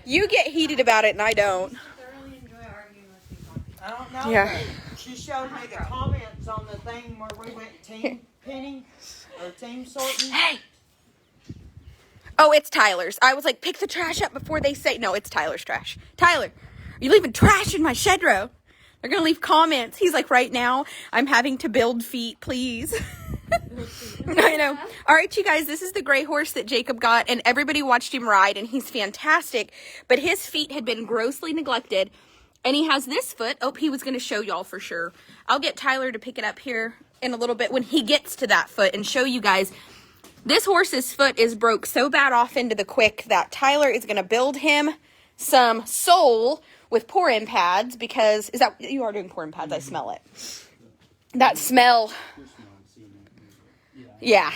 You get heated about it and I don't. Thoroughly enjoy arguing with people. I don't know. Yeah. She showed me the comments on the thing where we went team penny or team sorting. Hey. Oh, it's Tyler's. I was like, pick the trash up before they say, no, it's Tyler's trash. Tyler, are you leaving trash in my shed row? They're going to leave comments. He's like, right now, I'm having to build feet, please. I know. All right, you guys, this is the gray horse that Jacob got, and everybody watched him ride, and he's fantastic. But his feet had been grossly neglected, and he has this foot. Oh, he was going to show y'all for sure. I'll get Tyler to pick it up here in a little bit when he gets to that foot and show you guys. This horse's foot is broke so bad off into the quick that Tyler is going to build him some sole with pour-in pads because, is that, you are doing pour-in pads, I smell it. That smell. Yeah.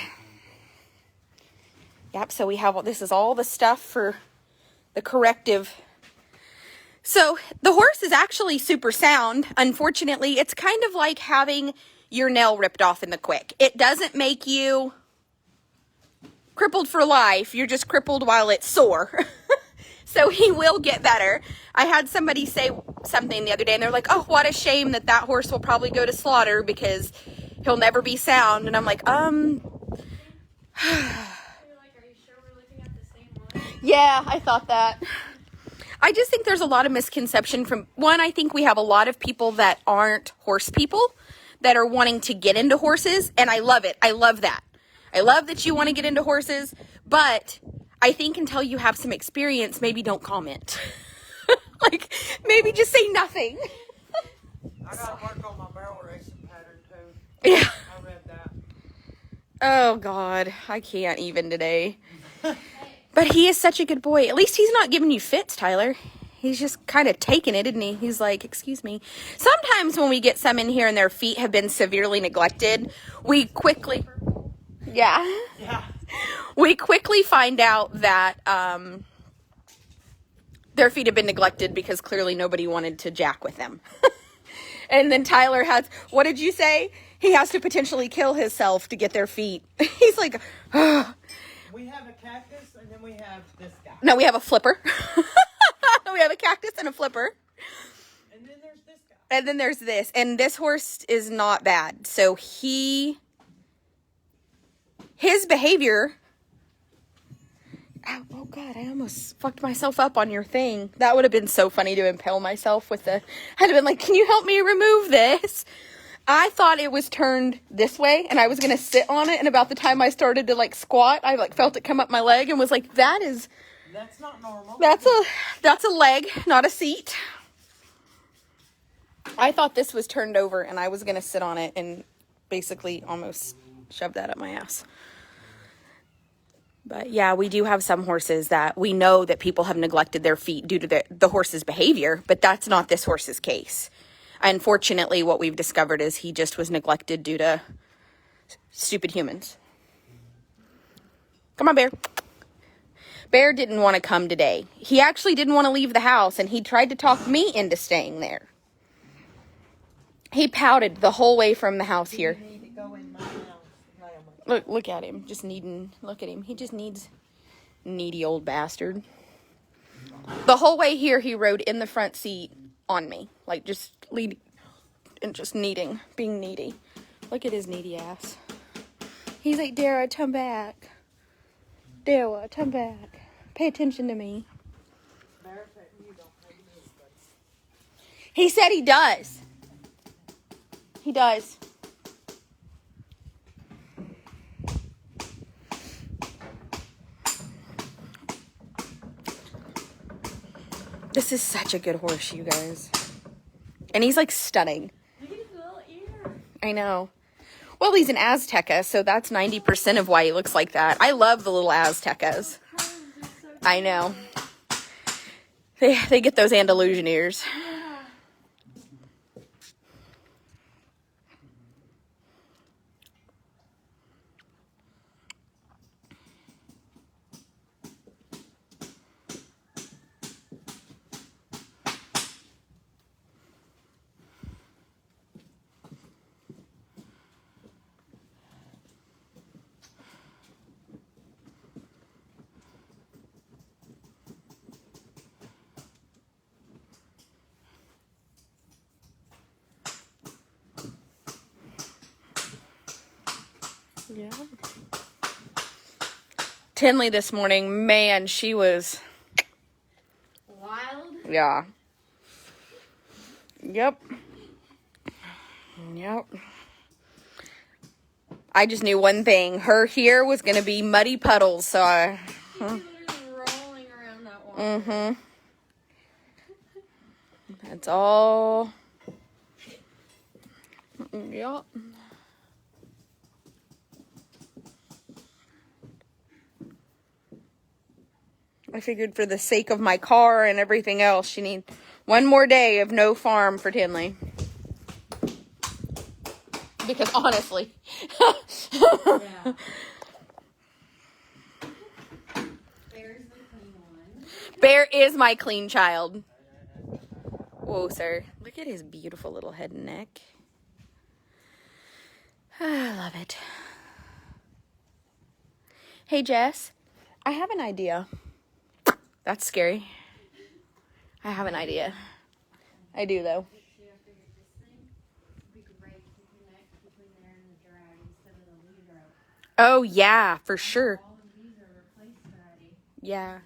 Yep, so we have, this is all the stuff for the corrective. So the horse is actually super sound. Unfortunately, it's kind of like having your nail ripped off in the quick. It doesn't make you crippled for life. You're just crippled while it's sore. So he will get better. I had somebody say something the other day and they're like, oh, what a shame that horse will probably go to slaughter because he'll never be sound. And I'm like, Are you sure we're looking at the same one? yeah, I thought that. I just think there's a lot of misconception from, one, I think we have a lot of people that aren't horse people that are wanting to get into horses. And I love it. I love that. I love that you want to get into horses, but I think until you have some experience, maybe don't comment. Like, maybe just say nothing. I gotta work on my barrel racing pattern too. Yeah. I read that. Oh, God. I can't even today. But he is such a good boy. At least he's not giving you fits, Tyler. He's just kind of taking it, isn't he? He's like, excuse me. Sometimes when we get some in here and their feet have been severely neglected, we quickly... Yeah. We quickly find out that their feet have been neglected because clearly nobody wanted to jack with them. And then Tyler has, what did you say? He has to potentially kill himself to get their feet. He's like, oh. We have a cactus and then we have this guy. No, we have a flipper. We have a cactus and a flipper. And then there's this guy. And then there's this. And this horse is not bad. So his behavior... Oh, God, I almost fucked myself up on your thing. That would have been so funny to impale myself with the... I'd have been like, can you help me remove this? I thought it was turned this way, and I was going to sit on it, and about the time I started to, like, squat, I, like, felt it come up my leg and was like, that's not normal. That's a leg, not a seat. I thought this was turned over, and I was going to sit on it and basically almost shove that up my ass. But yeah, we do have some horses that we know that people have neglected their feet due to the horse's behavior, but that's not this horse's case. Unfortunately, what we've discovered is he just was neglected due to stupid humans. Come on, Bear. Bear didn't want to come today. He actually didn't want to leave the house, and he tried to talk me into staying there. He pouted the whole way from the house here. You need to go in my house. Look at him, just needing, look at him. He just needs, needy old bastard. The whole way here, he rode in the front seat on me, like just leading and just being needy. Look at his needy ass. He's like, Dara, come back. Dara, come back. Pay attention to me. He said he does. He does. This is such a good horse, you guys. And he's like stunning. Look at his little ear. I know. Well, he's an Azteca, so that's 90% of why he looks like that. I love the little Aztecas. I know. They get those Andalusian ears. Yeah. Tinley this morning, man, she was... Wild. Yeah. Yep. Yep. I just knew one thing. Her here was going to be muddy puddles, so I... She was literally rolling around that water. Mm-hmm. That's all. Yep. I figured for the sake of my car and everything else, she need one more day of no farm for Tinley. Because honestly. Yeah. Bear's the clean one. Bear is my clean child. Whoa, sir. Look at his beautiful little head and neck. I love it. Hey, Jess. I have an idea. That's scary. I have an idea. I do, though. See, I figured this thing would be great to connect between there and the drag instead of the leader out. Oh, yeah, for sure. All of these are replaced already. Yeah.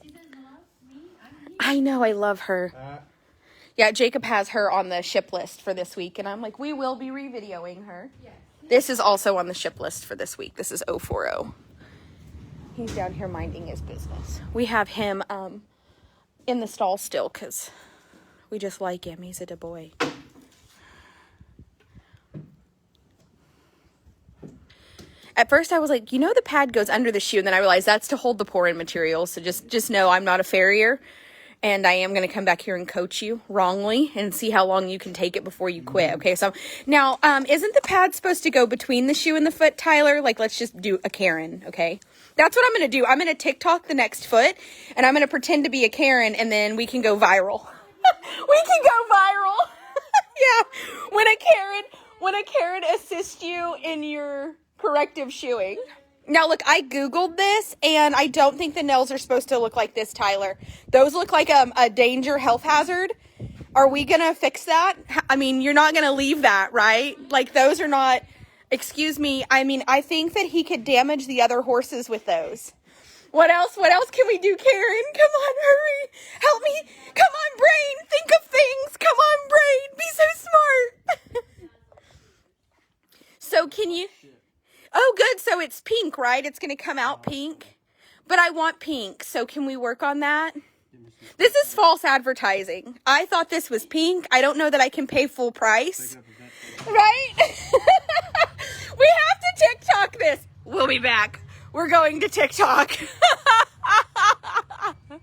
She says, hello, me, I'm here. I know, I love her. Yeah, Jacob has her on the ship list for this week, and I'm like, we will be re-videoing her. Yes. This is also on the ship list for this week. This is 040. He's down here minding his business. We have him in the stall still because we just like him. He's a da boy. At first I was like, you know, the pad goes under the shoe, and then I realized that's to hold the pour-in material. So just know I'm not a farrier, and I am going to come back here and coach you wrongly and see how long you can take it before you quit. Okay, so now isn't the pad supposed to go between the shoe and the foot, Tyler? Like, let's just do a Karen, okay? That's what I'm going to do. I'm going to TikTok the next foot, and I'm going to pretend to be a Karen, and then we can go viral. We can go viral. Yeah, when a Karen assists you in your corrective shoeing. Now, look, I Googled this, and I don't think the nails are supposed to look like this, Tyler. Those look like a danger health hazard. Are we going to fix that? I mean, you're not going to leave that, right? Like, those are not... Excuse me. I mean, I think that he could damage the other horses with those. What else? What else can we do, Karen? Come on, hurry. Help me. Come on, brain. Think of things. Come on, brain. Be so smart. So can you... Oh, good. So it's pink, right? It's going to come out pink. But I want pink. So can we work on that? This is false advertising. I thought this was pink. I don't know that I can pay full price. Right? We have to TikTok this. We'll be back. We're going to TikTok. All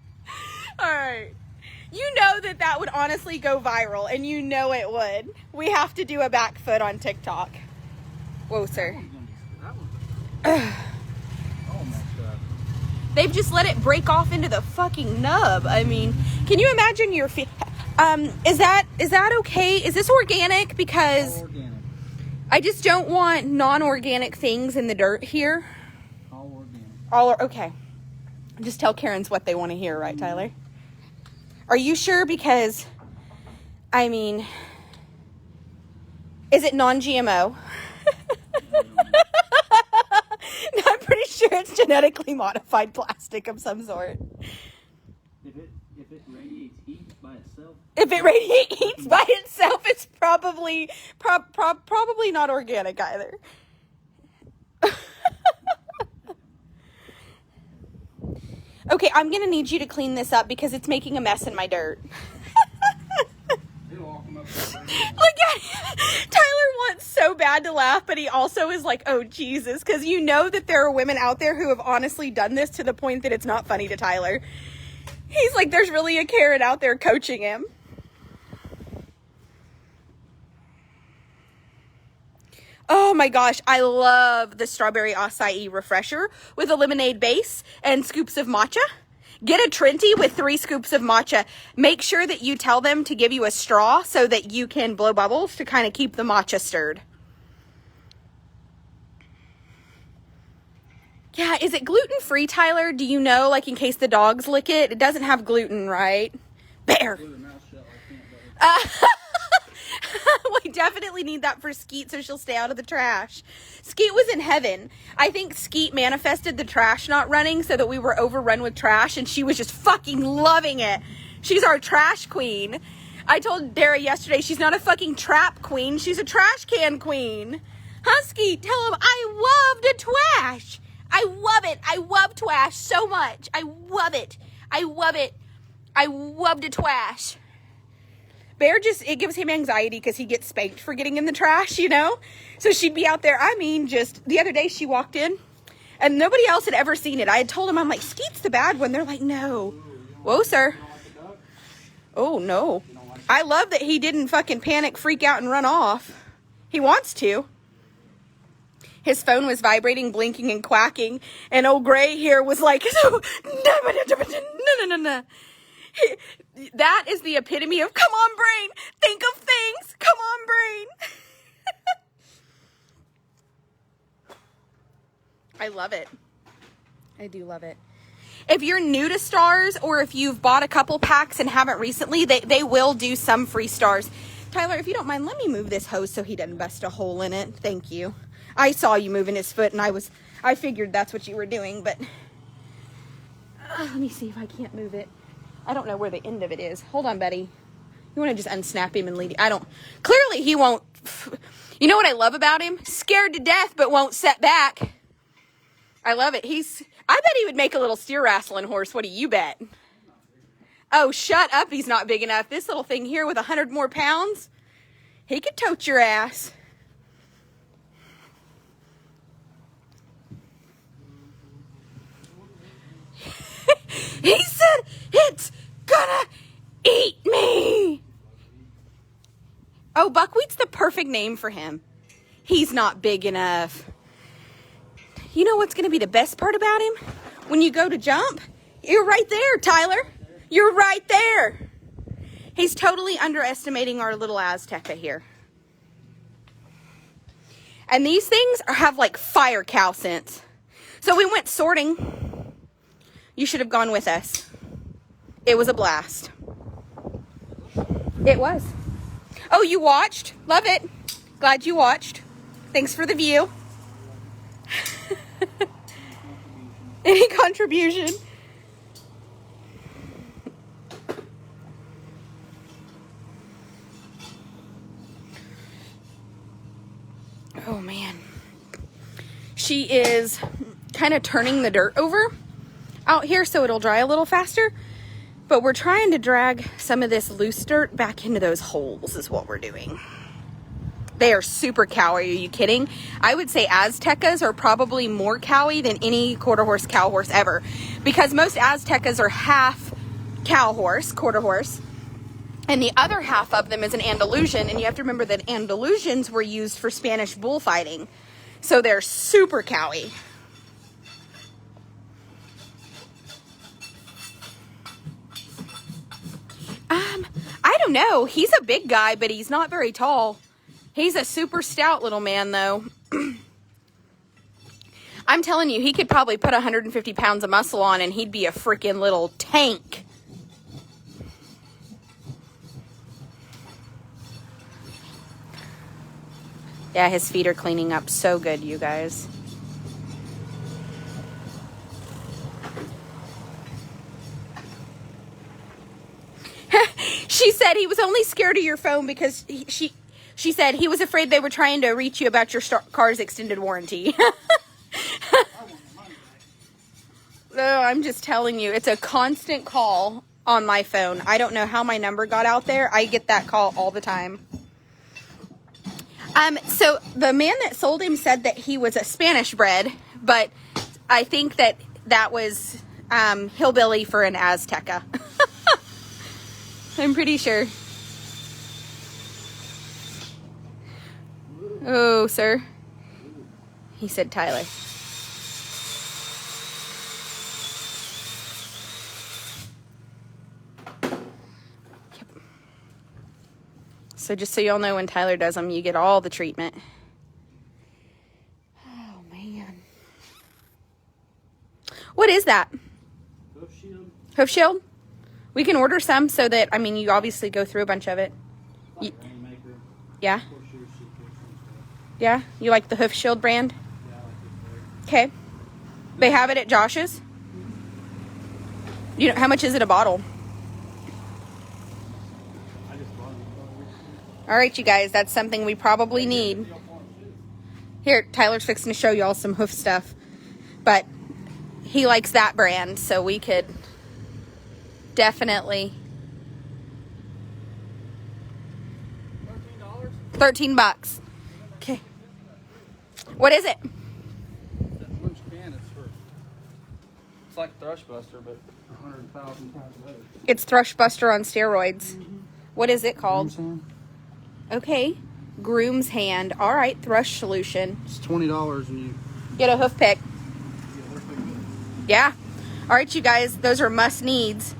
right. You know that would honestly go viral, and you know it would. We have to do a back foot on TikTok. Whoa, sir. They've just let it break off into the fucking nub. I mean, can you imagine your feet? Is that okay? Is this organic? Because Organic. I just don't want non-organic things in the dirt here. All organic. Okay. Just tell Karens what they want to hear, right, Tyler? Are you sure? Because, I mean, is it non-GMO? I'm pretty sure it's genetically modified plastic of some sort. If it radiates heat by itself. If it radiates heat by itself, it's probably probably not organic either. Okay, I'm gonna need you to clean this up because it's making a mess in my dirt. It'll all come up. Look at Tyler wants so bad to laugh, but he also is like, oh Jesus, because you know that there are women out there who have honestly done this to the point that it's not funny to Tyler. He's like, there's really a Karen out there coaching him. Oh my gosh, I love the strawberry acai refresher with a lemonade base and scoops of matcha. Get a Trinity with 3 scoops of matcha. Make sure that you tell them to give you a straw so that you can blow bubbles to kind of keep the matcha stirred. Yeah, is it gluten-free, Tyler? Do you know, like in case the dogs lick it? It doesn't have gluten, right? Bear. We definitely need that for Skeet so she'll stay out of the trash. Skeet was in heaven. I think Skeet manifested the trash not running so that we were overrun with trash, and she was just fucking loving it. She's our trash queen. I told Dara yesterday she's not a fucking trap queen. She's a trash can queen. Husky, tell him I love the trash. I love it. I love trash so much. I love it. I love it. I love the trash. Bear it gives him anxiety because he gets spanked for getting in the trash, you know? So she'd be out there. I mean, just the other day she walked in and nobody else had ever seen it. I had told him, I'm like, Skeet's the bad one. They're like, no. Whoa, sir. Oh, no. I love that he didn't fucking panic, freak out, and run off. He wants to. His phone was vibrating, blinking, and quacking. And old Gray here was like, no. That is the epitome of, come on, brain. Think of things. Come on, brain. I love it. I do love it. If you're new to stars or if you've bought a couple packs and haven't recently, they will do some free stars. Tyler, if you don't mind, let me move this hose so he doesn't bust a hole in it. Thank you. I saw you moving his foot and I figured that's what you were doing, but let me see if I can't move it. I don't know where the end of it is. Hold on, Betty. You want to just unsnap him and leave? Clearly he won't. You know what I love about him? Scared to death, but won't set back. I love it. I bet he would make a little steer wrestling horse. What do you bet? Oh, shut up. He's not big enough. This little thing here with 100 more pounds, he could tote your ass. He said it's gonna eat me. Oh, Buckwheat's the perfect name for him. He's not big enough. You know what's gonna be the best part about him? When you go to jump, you're right there, Tyler. You're right there. He's totally underestimating our little Azteca here. And these things have like fire cow scent. So we went sorting. You should have gone with us. It was a blast. It was. Oh, you watched? Love it. Glad you watched. Thanks for the view. Any contribution? Oh, man. She is kind of turning the dirt over out here so it'll dry a little faster, but we're trying to drag some of this loose dirt back into those holes is what we're doing. They are super cowy. Are you kidding? I would say Aztecas are probably more cowy than any quarter horse cow horse ever, because most Aztecas are half cow horse, quarter horse, and the other half of them is an Andalusian, and you have to remember that Andalusians were used for Spanish bullfighting, so they're super cowy. I don't know. He's a big guy, but he's not very tall. He's a super stout little man, though. I'm telling you, he could probably put 150 pounds of muscle on and he'd be a freaking little tank. Yeah, his feet are cleaning up so good, you guys. She said he was only scared of your phone because she said he was afraid they were trying to reach you about your car's extended warranty. No, I'm just telling you, it's a constant call on my phone. I don't know how my number got out there. I get that call all the time. So the man that sold him said that he was a Spanish bred, but I think that was hillbilly for an Azteca. I'm pretty sure. Oh, sir. He said Tyler. Yep. So just so y'all know, when Tyler does them, you get all the treatment. Oh, man. What is that? Hoof shield. Hoof shield? We can order some so that, I mean, you obviously go through a bunch of it. Like Rainmaker. Yeah? Horseshoe Secrets and stuff. Yeah? You like the Hoof Shield brand? Yeah, I like it Okay. They have it at Josh's? You know, how much is it a bottle? there. I just bought it. All right, you guys, that's something we probably need. Here, Tyler's fixing to show y'all some hoof stuff. But he likes that brand, so we could definitely... $13. Okay. What is it? That lunch can is for. It's like Thrush Buster, but 100,000 times better. It's Thrush Buster on steroids. What is it called? Okay. Groom's Hand. All right, thrush solution. It's $20 and you Get a hoof pick. get everything. Yeah. All right, you guys, those are must needs.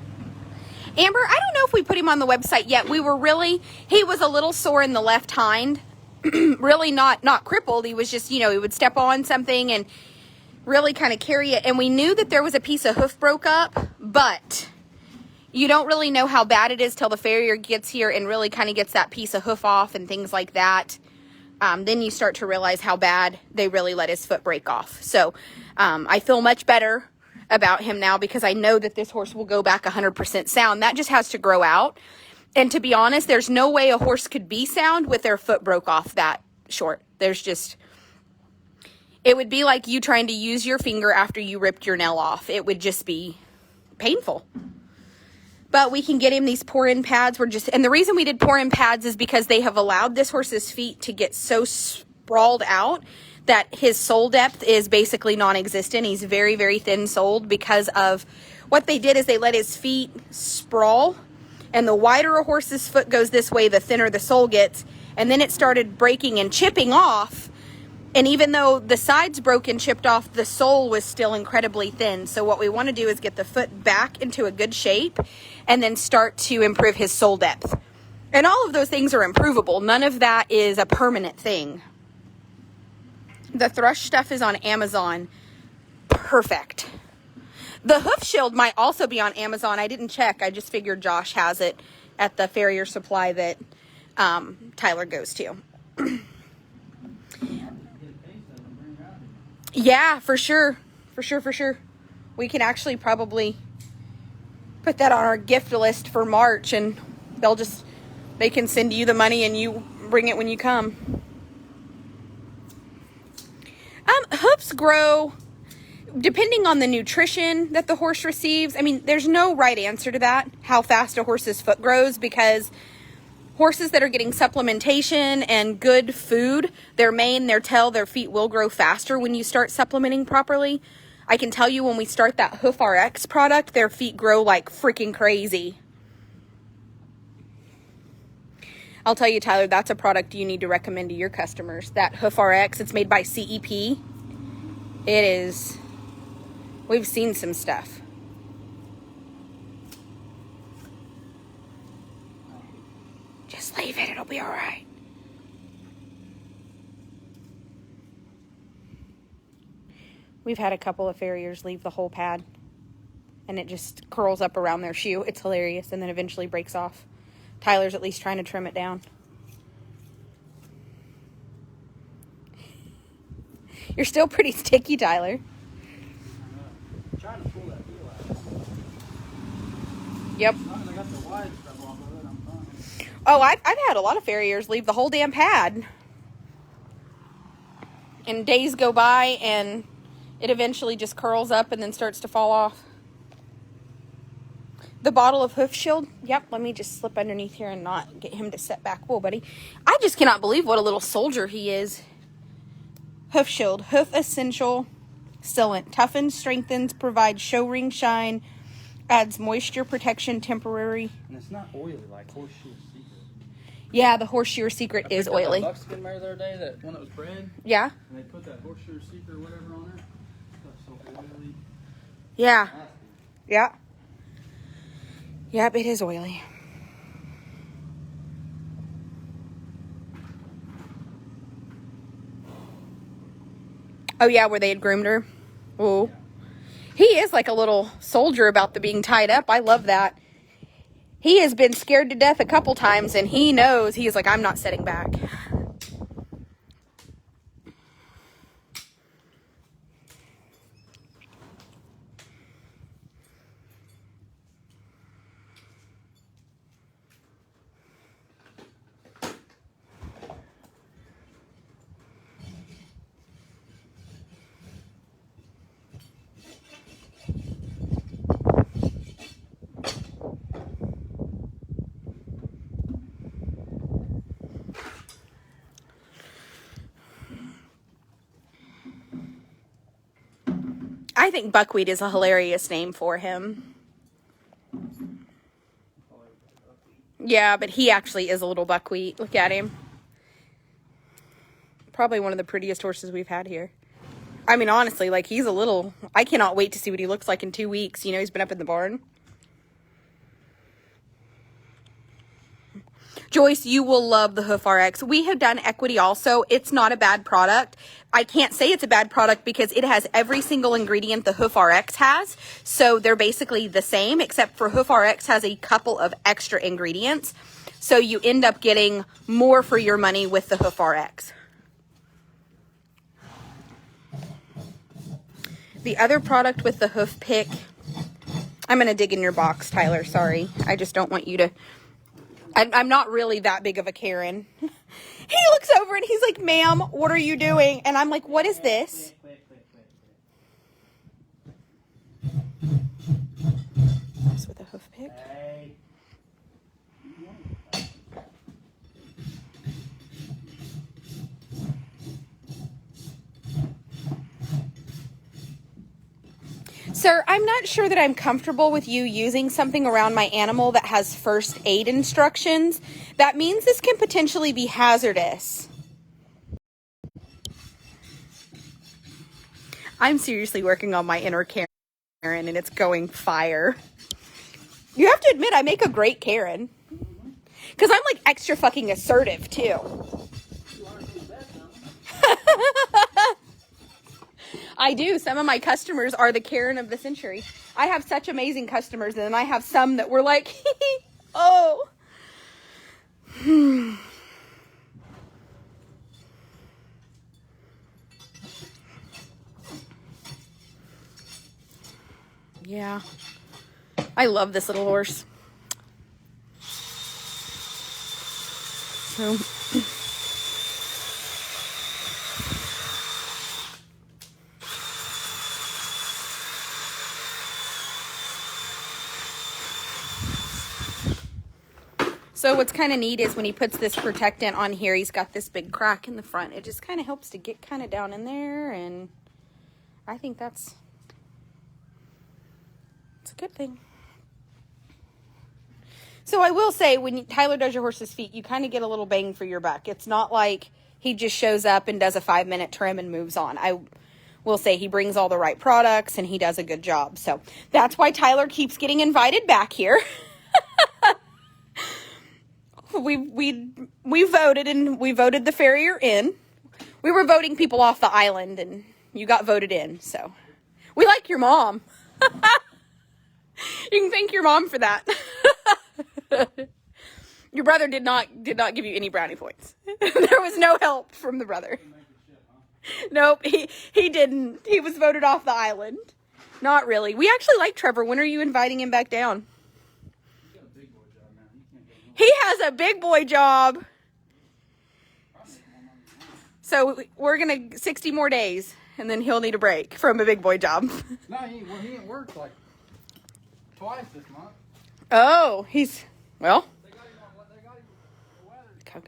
Amber, I don't know if we put him on the website yet. He was a little sore in the left hind. Really not crippled. He was just, he would step on something and really kind of carry it. And we knew that there was a piece of hoof broke up, but you don't really know how bad it is till the farrier gets here and really kind of gets that piece of hoof off and things like that. Then you start to realize how bad they really let his foot break off. So I feel much better about him now because I know that this horse will go back 100% sound. That just has to grow out. And to be honest, there's no way a horse could be sound with their foot broke off that short. It would be like you trying to use your finger after you ripped your nail off. It would just be painful. But we can get him these pour-in pads. And the reason we did pour-in pads is because they have allowed this horse's feet to get so sprawled out that his sole depth is basically non-existent. He's very, very thin-soled because of what they did is they let his feet sprawl. And the wider a horse's foot goes this way, the thinner the sole gets. And then it started breaking and chipping off. And even though the sides broke and chipped off, the sole was still incredibly thin. So what we want to do is get the foot back into a good shape and then start to improve his sole depth. And all of those things are improvable. None of that is a permanent thing. The thrush stuff is on Amazon. Perfect. The hoof shield might also be on Amazon. I didn't check. I just figured Josh has it at the Farrier Supply that Tyler goes to. Yeah, for sure. For sure. We can actually probably put that on our gift list for March and they can send you the money and you bring it when you come. Hoofs grow depending on the nutrition that the horse receives. I mean, there's no right answer to that, how fast a horse's foot grows, because horses that are getting supplementation and good food, their mane, their tail, their feet will grow faster when you start supplementing properly. I can tell you when we start that Hoof RX product, their feet grow like freaking crazy. I'll tell you, Tyler, that's a product you need to recommend to your customers. That Hoof RX, it's made by CEP. It is, we've seen some stuff. Just leave it, it'll be all right. We've had a couple of farriers leave the whole pad and it just curls up around their shoe. It's hilarious, and then eventually breaks off. Tyler's at least trying to trim it down. You're still pretty sticky, Tyler. I'm trying to pull that heel out. Yep. As long as I got the wide stuff off of it, I'm fine. Oh, I've had a lot of farriers leave the whole damn pad. And days go by and it eventually just curls up and then starts to fall off. The bottle of Hoof Shield. Yep, let me just slip underneath here and not get him to set back. Whoa, buddy. I just cannot believe what a little soldier he is. Hoof Shield. Hoof Essential Sealant. Toughens, strengthens, provides show ring shine, adds moisture protection temporary. And it's not oily like Horseshoe Secret. Yeah, the Horseshoe Secret is I picked up oily. a buckskin mare the other day, that one that was bred, Yeah? and they put that Horseshoe Secret or whatever on there. Stuff's so oily. Yeah. Nasty. Yeah. Yep, it is oily. Oh, yeah, where they had groomed her. Oh. He is like a little soldier about the being tied up. I love that. He has been scared to death a couple times, and he knows. He's like, I'm not sitting back. I think buckwheat is a hilarious name for him. Yeah, but he actually is a little buckwheat. Look at him. Probably one of the prettiest horses we've had here. I mean, honestly, like, he's a little... I cannot wait to see what he looks like in 2 weeks. You know, he's been up in the barn. Joyce, you will love the Hoof RX. We have done Equity also. It's not a bad product. I can't say it's a bad product because it has every single ingredient the Hoof RX has. So they're basically the same, except for Hoof RX has a couple of extra ingredients. So you end up getting more for your money with the Hoof RX. The other product with the hoof pick, I'm going to dig in your box, Tyler. Sorry. I just don't want you to... I'm not really that big of a Karen. He looks over and he's like, ma'am, what are you doing? And I'm like, what is this? This with a hoof pick. Sir, I'm not sure that I'm comfortable with you using something around my animal that has first aid instructions. That means this can potentially be hazardous. I'm seriously working on my inner Karen, and it's going fire. You have to admit, I make a great Karen. Because I'm like extra fucking assertive, too. I do. Some of my customers are the Karen of the century. I have such amazing customers, and then I have some that were like, oh. Yeah. I love this little horse. So... So what's kind of neat is when he puts this protectant on here, he's got this big crack in the front. It just kind of helps to get kind of down in there, and I think it's a good thing. So I will say, when Tyler does your horse's feet, you kind of get a little bang for your buck. It's not like he just shows up and does a 5-minute trim and moves on. I will say he brings all the right products, and he does a good job. So that's why Tyler keeps getting invited back here. We voted, and we voted the Farrier in. We were voting people off the island, and you got voted in. So we like your mom. You can thank your mom for that. Your brother did not give you any brownie points. There was no help from the brother. Nope, he didn't. He was voted off the island. Not really. We actually like Trevor. When are you inviting him back down? He has a big boy job. So we're going to 60 more days, and then he'll need a break from a big boy job. No, he ain't worked like twice this month. Oh, well. They got him the weather's all screwed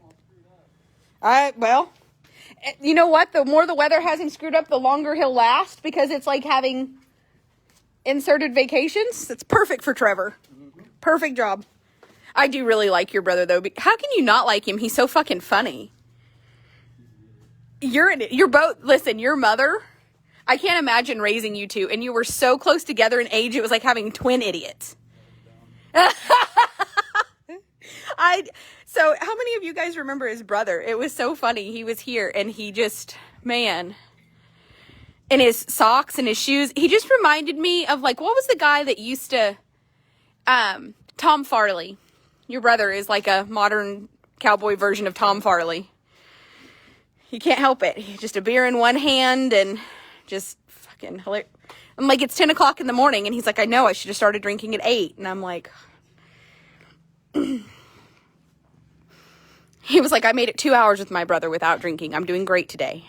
up. Well, you know what? The more the weather has him screwed up, the longer he'll last, because it's like having inserted vacations. It's perfect for Trevor. Perfect job. I do really like your brother, though. How can you not like him? He's so fucking funny. You're both, listen, your mother, I can't imagine raising you two, and you were so close together in age, it was like having twin idiots. So how many of you guys remember his brother? It was so funny. He was here, and he just, man, and his socks and his shoes, he just reminded me of, like, what was the guy that used to, Tom Farley. Your brother is like a modern cowboy version of Tom Farley. He can't help it. He's just a beer in one hand and just fucking hilarious. I'm like, it's 10 o'clock in the morning. And he's like, I know, I should have started drinking at 8. And I'm like, he was like, I made it 2 hours with my brother without drinking. I'm doing great today.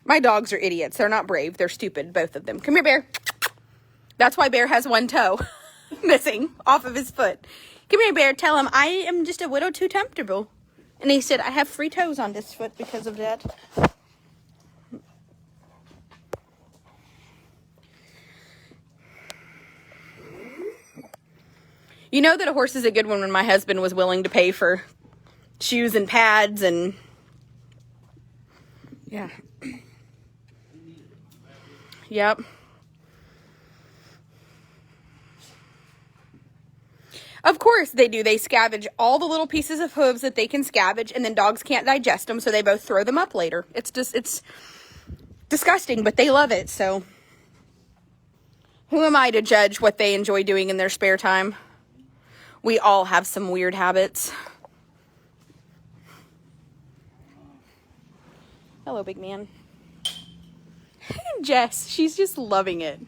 My dogs are idiots. They're not brave. They're stupid, both of them. Come here, Bear. That's why Bear has one toe missing off of his foot. Come here, Bear. Tell him, I am just a little too comfortable. And he said, I have 3 toes on this foot because of that. You know that a horse is a good one when my husband was willing to pay for shoes and pads and... Yeah. Yep. Of course they do. They scavenge all the little pieces of hooves that they can scavenge, and then dogs can't digest them, so they both throw them up later. It's disgusting, but they love it, so who am I to judge what they enjoy doing in their spare time? We all have some weird habits. Hello, big man. Jess, she's just loving it.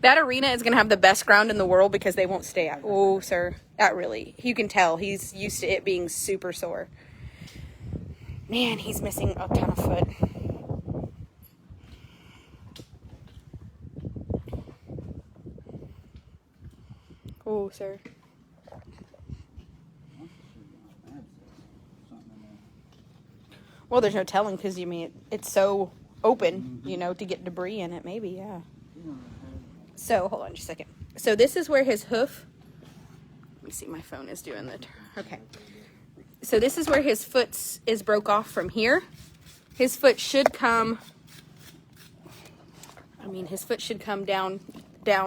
That arena is going to have the best ground in the world because they won't stay out. Oh, sir. That really. You can tell he's used to it being super sore. Man, he's missing a ton of foot. Oh, sir. Well, there's no telling because, you mean, it's so open, you know, to get debris in it. Maybe, yeah. So, hold on just a second. So, this is where his hoof... Let me see, my phone is doing the... Okay. So, this is where his foot is broke off from here. His foot should come... his foot should come down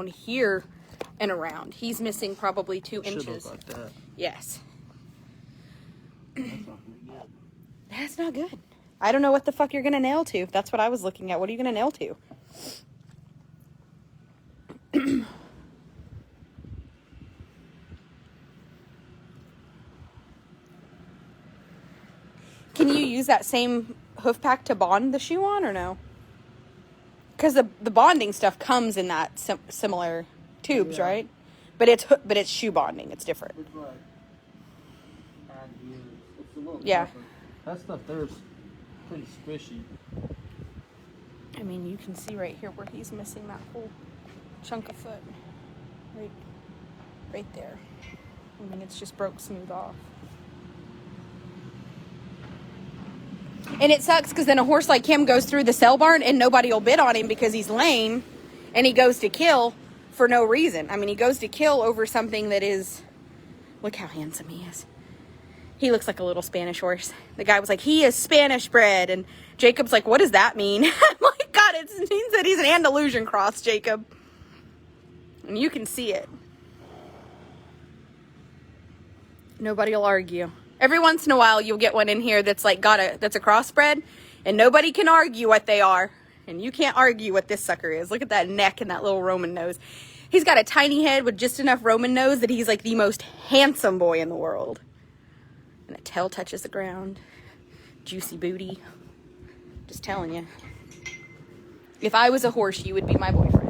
here and around. He's missing probably 2 inches. Should look like that. Yes. That's not good. I don't know what the fuck you're going to nail to. That's what I was looking at. What are you going to nail to? Can you use that same hoof pack to bond the shoe on or no? Because the bonding stuff comes in that similar tubes, yeah. Right? But it's shoe bonding. It's different. It's like it's a little yeah. different. That stuff there's pretty squishy. I mean, you can see right here where he's missing that whole chunk of foot. Right there. I mean, it's just broke smooth off. And it sucks because then a horse like him goes through the sale barn and nobody will bid on him because he's lame and he goes to kill for no reason. I mean, he goes to kill over something that is... Look how handsome he is. He looks like a little Spanish horse. The guy was like, he is Spanish bred. And Jacob's like, what does that mean? I'm like, God, it means that he's an Andalusian cross, Jacob. And you can see it. Nobody will argue. Every once in a while, you'll get one in here that's like that's a crossbred. And nobody can argue what they are. And you can't argue what this sucker is. Look at that neck and that little Roman nose. He's got a tiny head with just enough Roman nose that he's like the most handsome boy in the world. And the tail touches the ground. Juicy booty. Just telling you. If I was a horse, you would be my boyfriend.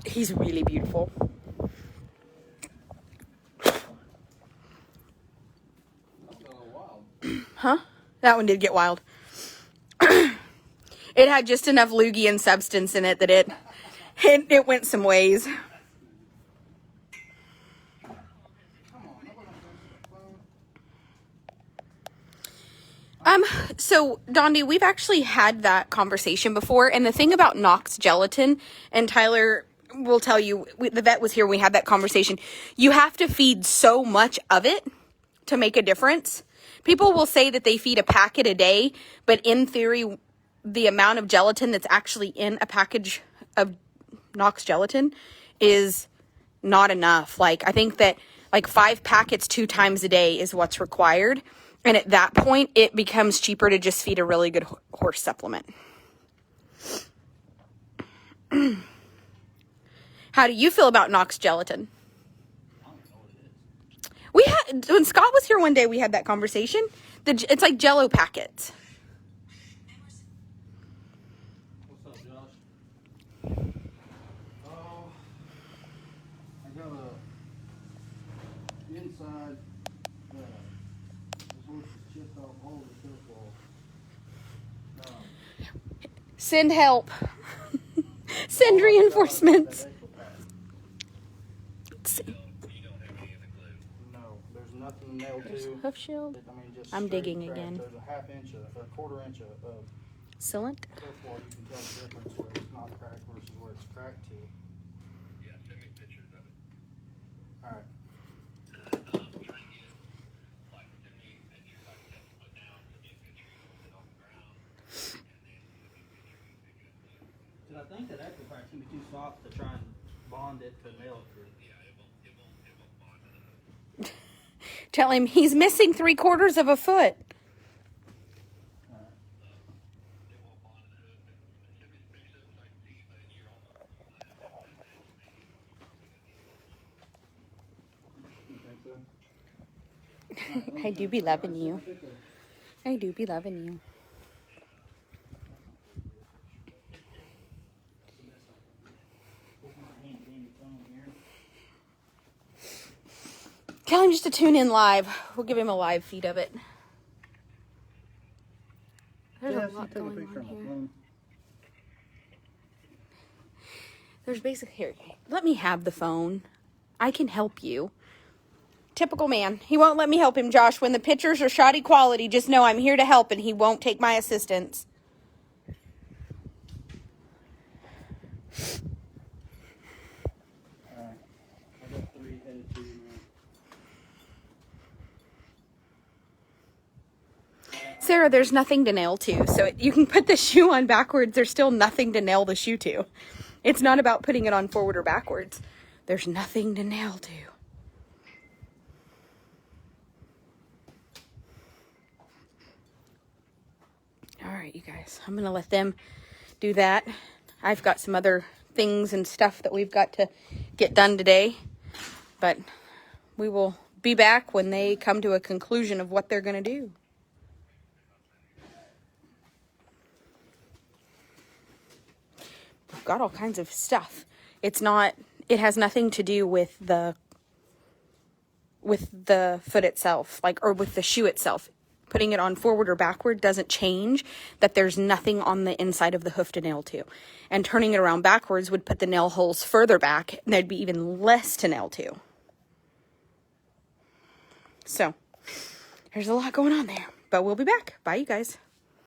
He's really beautiful. Huh? That one did get wild. It had just enough loogie and substance in it that it went some ways. So Dondi, we've actually had that conversation before, and the thing about Knox gelatin, and Tyler will tell you, the vet was here when we had that conversation, you have to feed so much of it to make a difference. People will say that they feed a packet a day, but in theory, the amount of gelatin that's actually in a package of Knox gelatin is not enough. Like, I think that Like 5 packets 2 times a day is what's required. And at that point, it becomes cheaper to just feed a really good horse supplement. How do you feel about Knox gelatin? We had, when Scott was here one day, we had that conversation. It's like Jello packets. What's up, Josh? Oh, I got a inside. This horse is chipped off all the football. Send help. Send reinforcements. Let's see. No, there's nothing nailed There's to. hoof shield. I mean, just I'm straight digging crack. again. There's a half inch or a quarter inch of Sealant. hoof wall. You can tell the difference where it's not cracked versus where it's cracked to. Yeah, send me pictures of it. All right. Like, send me pictures, like, 7 foot down, send me a picture, you put it on the ground, and then send me a picture, you pick it up. Cause I think that actual crack's gonna be too soft to try and bond it to nail it through. Yeah, it won't bond to the hook. Tell him he's missing 3/4 of a foot. It won't bond to the hook, and send me the picture, so I can see, but you're almost on that. You think so? I do be loving you. I do be loving you. Tell him just to tune in live. We'll give him a live feed of it. There's a lot going on here. There's basically, here, let me have the phone. I can help you. Typical man. He won't let me help him, Josh. When the pictures are shoddy quality, just know I'm here to help and he won't take my assistance. Alright. I got 3 headed to you now. Sarah, there's nothing to nail to. So you can put the shoe on backwards. There's still nothing to nail the shoe to. It's not about putting it on forward or backwards. There's nothing to nail to. All right, you guys. I'm going to let them do that. I've got some other things and stuff that we've got to get done today. But we will be back when they come to a conclusion of what they're going to do. We've got all kinds of stuff. It has nothing to do with the foot itself, or with the shoe itself. Putting it on forward or backward doesn't change that there's nothing on the inside of the hoof to nail to. And turning it around backwards would put the nail holes further back, and there'd be even less to nail to. So, there's a lot going on there. But we'll be back. Bye, you guys.